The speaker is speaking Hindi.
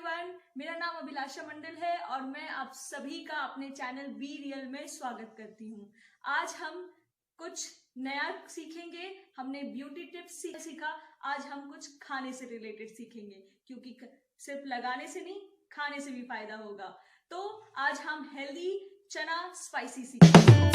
एवरीवन, मेरा नाम अभिलाषा मंडल है और मैं आप सभी का अपने चैनल बी रियल में स्वागत करती हूँ। आज हम कुछ नया सीखेंगे। हमने ब्यूटी टिप्स सीखा, आज हम कुछ खाने से रिलेटेड सीखेंगे, क्योंकि सिर्फ लगाने से नहीं, खाने से भी फायदा होगा। तो आज हम हेल्दी चना स्पाइसी सीखेंगे।